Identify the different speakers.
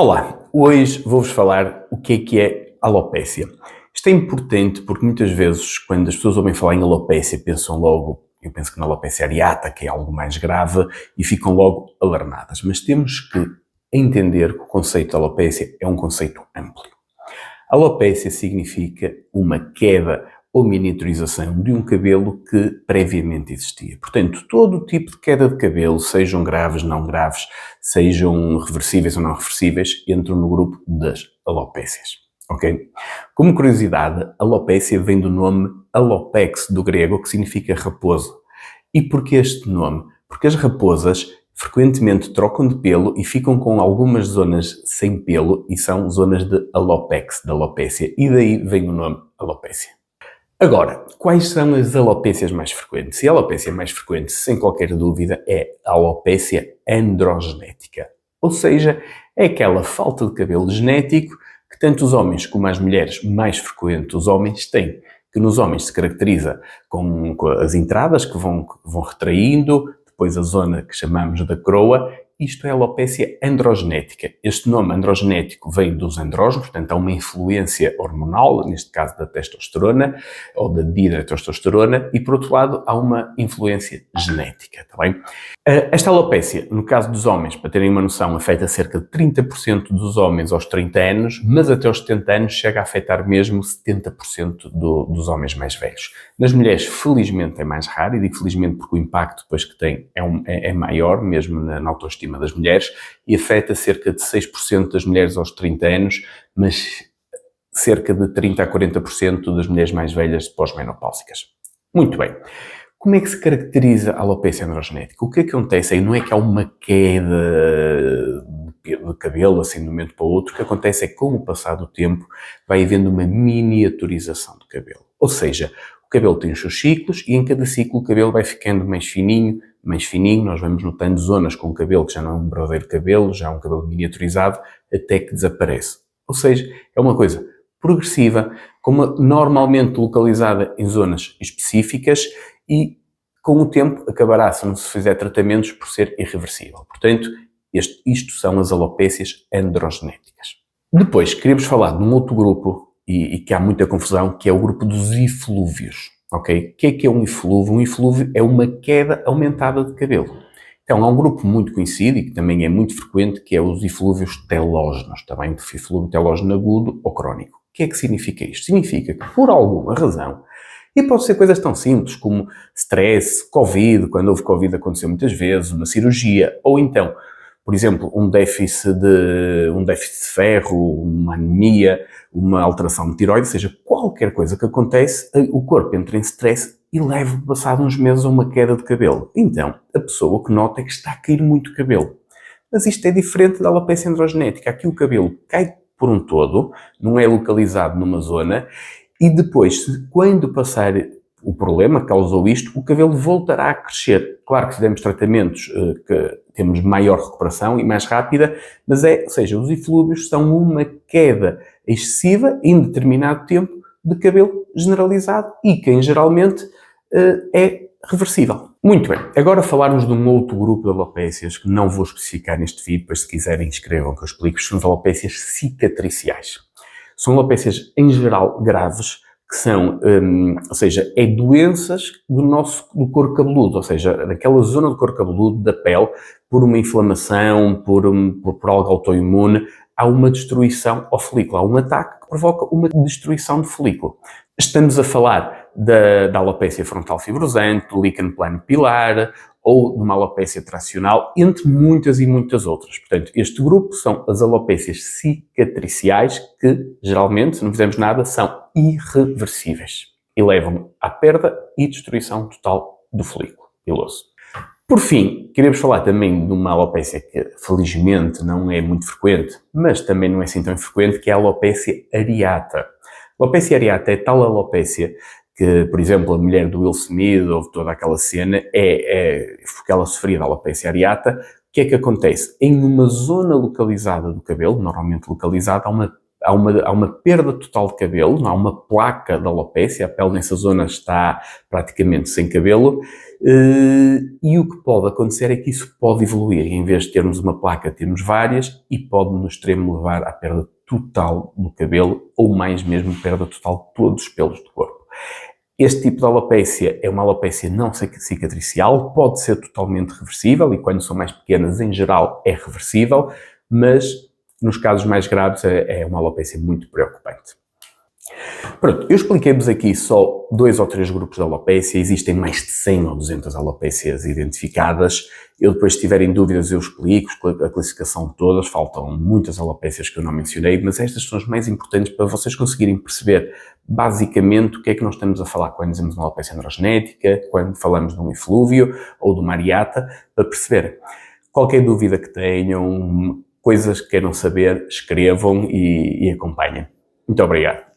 Speaker 1: Olá, hoje vou-vos falar o que é alopécia. Isto é importante porque muitas vezes quando as pessoas ouvem falar em alopécia pensam logo, eu penso que na alopécia areata, que é algo mais grave, e ficam logo alarmadas. Mas temos que entender que o conceito de alopécia é um conceito amplo. Alopécia significa uma queda ou miniaturização de um cabelo que previamente existia. Portanto, todo o tipo de queda de cabelo, sejam graves, não graves, sejam reversíveis ou não reversíveis, entram no grupo das alopécias. Ok? Como curiosidade, alopécia vem do nome alopex, do grego, que significa raposa. E porquê este nome? Porque as raposas frequentemente trocam de pelo e ficam com algumas zonas sem pelo e são zonas de alopex, de alopécia, e daí vem o nome alopécia. Agora, quais são as alopécias mais frequentes? E a alopécia mais frequente, sem qualquer dúvida, é a alopécia androgenética. Ou seja, é aquela falta de cabelo genético que tanto os homens como as mulheres, mais frequente os homens, têm. Que nos homens se caracteriza com as entradas que vão retraindo, depois a zona que chamamos da coroa. Isto é a alopécia androgenética. Este nome androgenético vem dos andrógenos, portanto há uma influência hormonal, neste caso da testosterona ou da dihidrotestosterona, e por outro lado há uma influência genética, está bem? Esta alopécia, no caso dos homens, para terem uma noção, afeta cerca de 30% dos homens aos 30 anos, mas até aos 70 anos chega a afetar mesmo 70% dos homens mais velhos. Nas mulheres, felizmente, é mais raro, e digo felizmente porque o impacto depois que tem é maior, mesmo na autoestima das mulheres, e afeta cerca de 6% das mulheres aos 30 anos, mas cerca de 30% a 40% das mulheres mais velhas pós-menopáusicas. Muito bem. Como é que se caracteriza a alopecia androgenética? O que acontece aí não é que há uma queda de cabelo assim de um momento para o outro. O que acontece é que com o passar do tempo vai havendo uma miniaturização do cabelo. Ou seja, o cabelo tem os seus ciclos e em cada ciclo o cabelo vai ficando mais fininho, nós vamos notando zonas com o cabelo que já não é um verdadeiro cabelo, já é um cabelo miniaturizado, até que desaparece. Ou seja, é uma coisa progressiva, normalmente localizada em zonas específicas e com o tempo acabará, se não se fizer tratamentos, por ser irreversível. Portanto, isto são as alopécias androgenéticas. Depois, queríamos falar de um outro grupo e que há muita confusão, que é o grupo dos eflúvios. Okay? O que é um eflúvio? Um eflúvio é uma queda aumentada de cabelo. Então, há um grupo muito conhecido e que também é muito frequente, que é os eflúvios telógenos, também eflúvio telógeno agudo ou crónico. O que é que significa isto? Significa que, por alguma razão, e pode ser coisas tão simples como stress, Covid, quando houve Covid aconteceu muitas vezes, uma cirurgia, ou então, por exemplo, um déficit de ferro, uma anemia, uma alteração de tiroide, seja qualquer coisa que acontece, o corpo entra em stress e leva, passado uns meses, a uma queda de cabelo. Então, a pessoa que nota é que está a cair muito cabelo. Mas isto é diferente da alopecia androgenética. Aqui o cabelo cai por um todo, não é localizado numa zona, e depois, quando passar o problema que causou isto, o cabelo voltará a crescer. Claro que se demos tratamentos que temos maior recuperação e mais rápida, mas ou seja, os eflúvios são uma queda excessiva em determinado tempo de cabelo generalizado e que geralmente é reversível. Muito bem, agora falarmos de um outro grupo de alopécias que não vou especificar neste vídeo, mas se quiserem escrevam que eu explico, são as alopécias cicatriciais. São alopécias em geral graves, que são, ou seja, doenças do couro cabeludo, ou seja, naquela zona do couro cabeludo, da pele, por uma inflamação, por algo autoimune, há uma destruição ao folículo, há um ataque que provoca uma destruição do folículo. Estamos a falar da alopécia frontal fibrosante, do líquen plano pilar, ou de uma alopécia tracional, entre muitas e muitas outras. Portanto, este grupo são as alopécias cicatriciais que, geralmente, se não fizermos nada, são irreversíveis e levam à perda e destruição total do folículo piloso. Por fim, queremos falar também de uma alopécia que, felizmente, não é muito frequente, mas também não é assim tão frequente, que é a alopécia areata. A alopécia areata é tal alopécia que, por exemplo, a mulher do Will Smith, houve toda aquela cena, porque ela sofria de alopecia areata. O que é que acontece? Em uma zona localizada do cabelo, normalmente localizada, há há uma perda total de cabelo, não há uma placa de alopécia, a pele nessa zona está praticamente sem cabelo, e o que pode acontecer é que isso pode evoluir. Em vez de termos uma placa, temos várias, e pode no extremo levar à perda total do cabelo, ou mais mesmo, perda total de todos os pelos do corpo. Este tipo de alopécia é uma alopécia não cicatricial, pode ser totalmente reversível, e quando são mais pequenas, em geral, é reversível, mas nos casos mais graves é uma alopécia muito preocupante. Pronto, eu expliquei-vos aqui só 2 ou 3 grupos de alopécia, existem mais de 100 ou 200 alopécias identificadas. Eu depois, se tiverem dúvidas, eu explico a classificação de todas, faltam muitas alopécias que eu não mencionei, mas estas são as mais importantes para vocês conseguirem perceber basicamente o que é que nós estamos a falar quando dizemos uma alopecia androgenética, quando falamos de um eflúvio ou de uma areata, para perceber. Qualquer dúvida que tenham, coisas que queiram saber, escrevam e acompanhem. Muito obrigado.